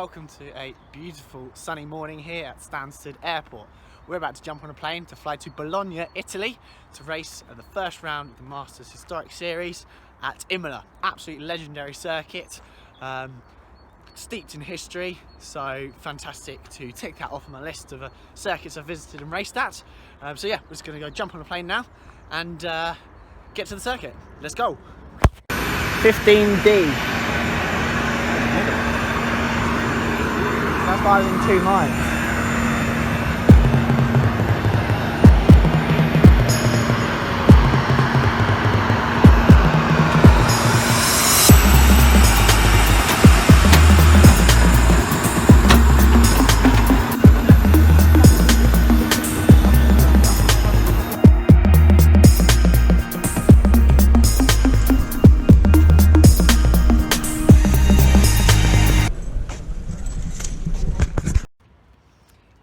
welcome to a beautiful sunny morning here at Stansted Airport. We're about to jump on a plane to fly to Bologna, Italy to race at the first round of the Masters Historic Series at Imola. Absolutely legendary circuit, steeped in history, so fantastic to tick that off on my list of circuits I've visited and raced at. So yeah, we're just going to go jump on a plane now and get to the circuit. Let's go! 15D. That's why I was in 2 miles.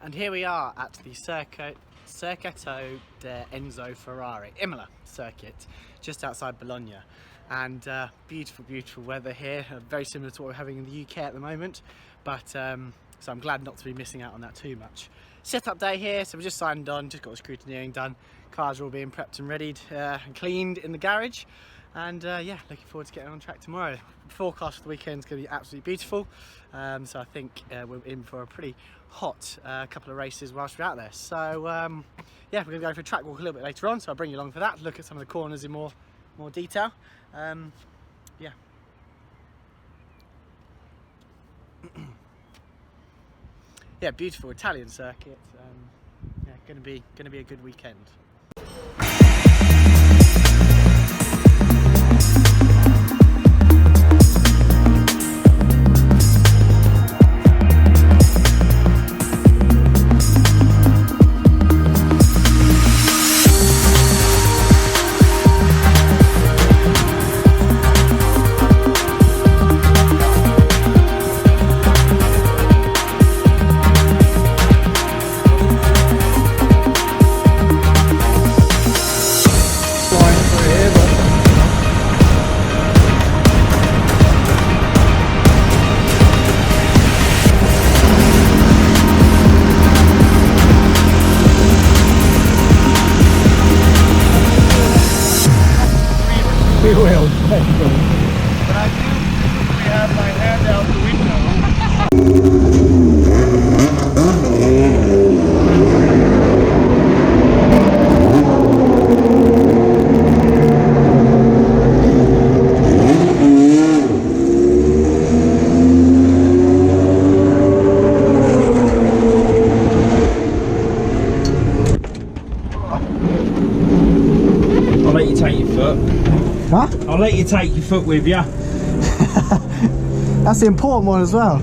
And here we are at the Circuito Enzo Ferrari, Imola circuit, just outside Bologna. And beautiful, beautiful weather here, very similar to what we're having in the UK at the moment. But so I'm glad not to be missing out on that too much. Setup day here, so we just signed on, just got the scrutineering done. Cars are all being prepped and readied and cleaned in the garage. And yeah, looking forward to getting on track tomorrow. The forecast for the weekend is going to be absolutely beautiful. So I think we're in for a pretty hot couple of races whilst we're out there. So yeah, we're going to go for a track walk a little bit later on. So I'll bring you along for that, look at some of the corners in more detail. Yeah. Yeah, beautiful Italian circuit. Yeah, going to be a good weekend. We will, definitely. But I do usually have my hand out the I'll let you take your foot. Huh? I'll let you take your foot with you. That's the important one as well.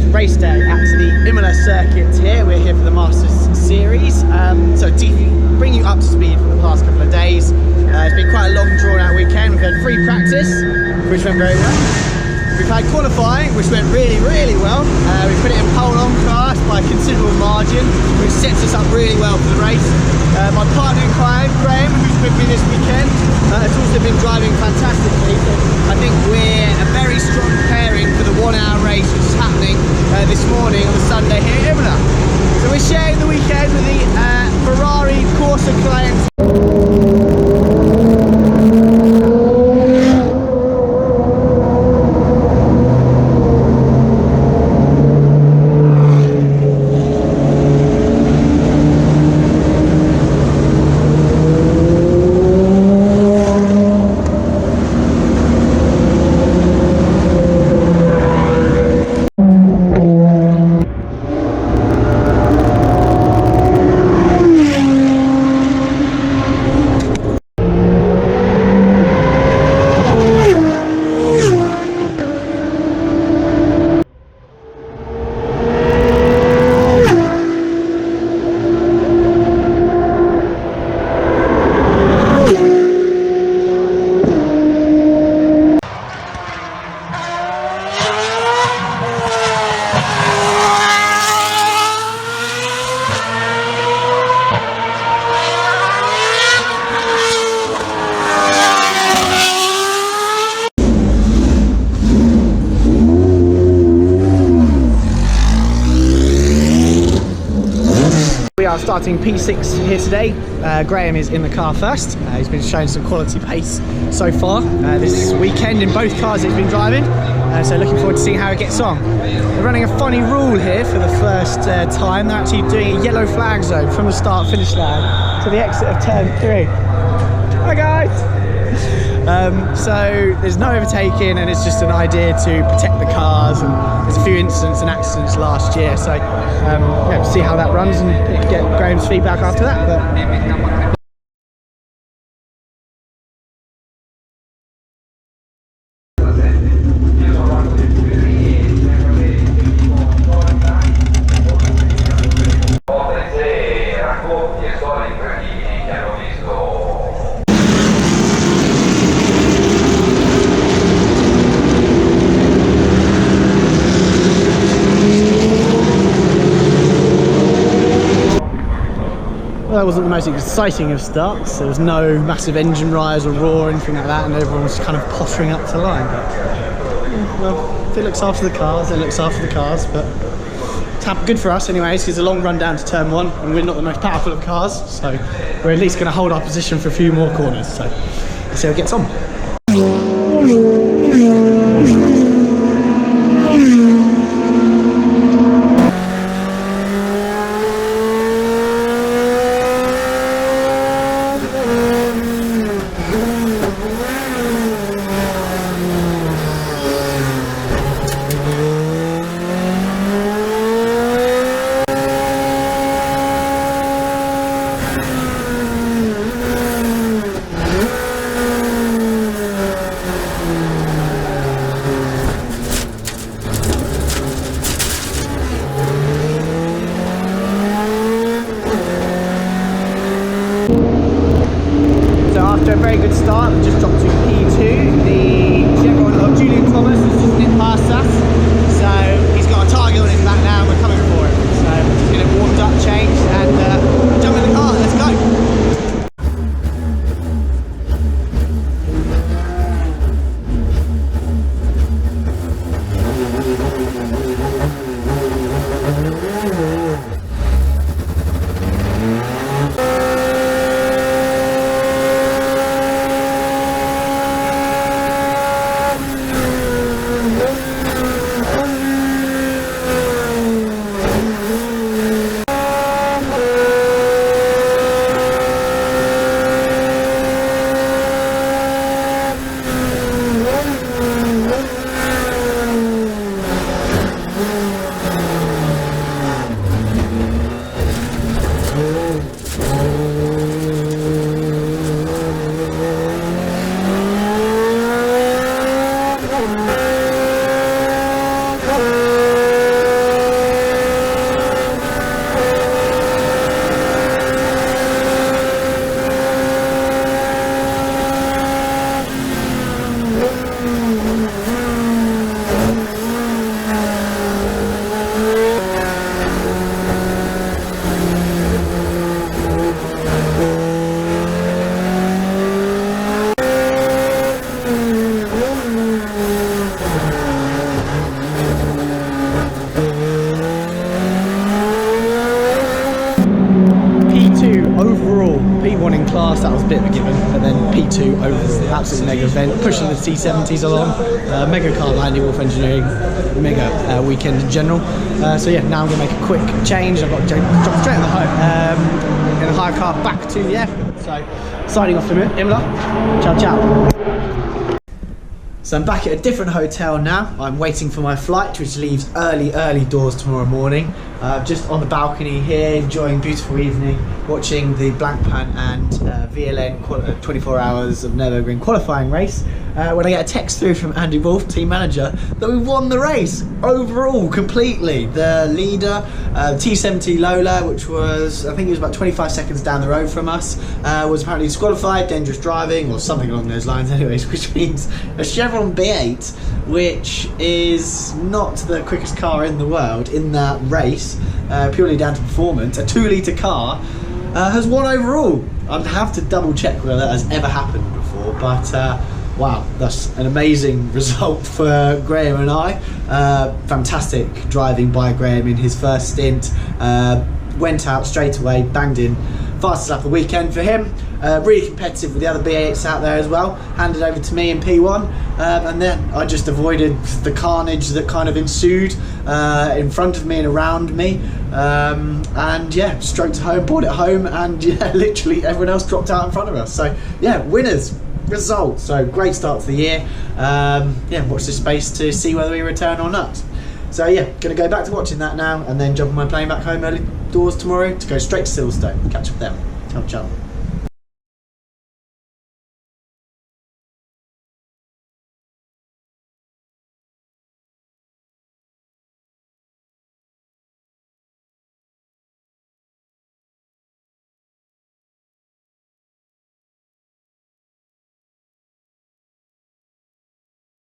Race day at the Imola circuit here. We're here for the Masters Series. So to bring you up to speed for the past couple of days, it's been quite a long drawn out weekend. We've had free practice, which went very well. We've had qualifying, which went really, really well. We put it in pole on class by by a considerable margin, which sets us up really well for the race. My partner in crime, Graham, who's with me this weekend, has also been driving fantastically. So I think we're a very strong pairing for the 1 hour race which is happening this morning on the Sunday here at Imola. So we're sharing the weekend with the Ferrari Corsa clients. We are starting P6 here today. Graham is in the car first. He's been showing some quality pace so far this weekend in both cars he's been driving. So looking forward to seeing how it gets on. We're running a funny rule here for the first time. They're actually doing a yellow flag zone from the start finish line to the exit of turn 3. Hi guys! So there's no overtaking, and it's just an idea to protect the cars, and there's a few incidents and accidents last year, so yeah, see how that runs and get Graham's feedback after that. But that wasn't the most exciting of starts. There was no massive engine rise or roar or anything like that, and everyone was kind of pottering up to line. But yeah, well, if it looks after the cars, it looks after the cars. But it's good for us anyways. It's a long run down to turn 1, and we're not the most powerful of cars, so we're at least going to hold our position for a few more corners. So let's see how it gets on. After a very good start, we just dropped to P2. The Chevron B8 has just nipped past us, so he's got a target on his back now, and we're coming for him. So we're just going to warmed up, changed, and jump in the car. Let's go. absolute mega event, pushing the T70s along, mega car landing, Wolf Engineering, mega weekend in general. So yeah, now I'm going to make a quick change. I've got to drop straight in the hire car back to the airport. So signing off from Imola, ciao ciao. So I'm back at a different hotel now. I'm waiting for my flight, which leaves early doors tomorrow morning. Just on the balcony here, enjoying beautiful evening, watching the Blancpain and VLN 24 hours of Nürburgring qualifying race. When I get a text through from Andy Wolf, team manager, that we won the race overall completely. The leader, T70 Lola, which was, I think it was about 25 seconds down the road from us, was apparently disqualified, dangerous driving, or something along those lines anyways, which means a Chevron B8, which is not the quickest car in the world in that race, purely down to performance, a 2-litre car, has won overall. I'd have to double check whether that has ever happened before, but wow, that's an amazing result for Graham and I. Fantastic driving by Graham in his first stint. Went out straight away, banged in. Fastest lap of the weekend for him. Really competitive with the other B8s out there as well. Handed over to me in P1. And then I just avoided the carnage that kind of ensued in front of me and around me. And yeah, stroked home, brought it home, and yeah, literally everyone else dropped out in front of us. So yeah, winners. Result. So great start to the year. Yeah, watch this space to see whether we return or not. So yeah, gonna go back to watching that now and then jump on my plane back home early doors tomorrow to go straight to Silverstone. Catch up with them. Ciao ciao.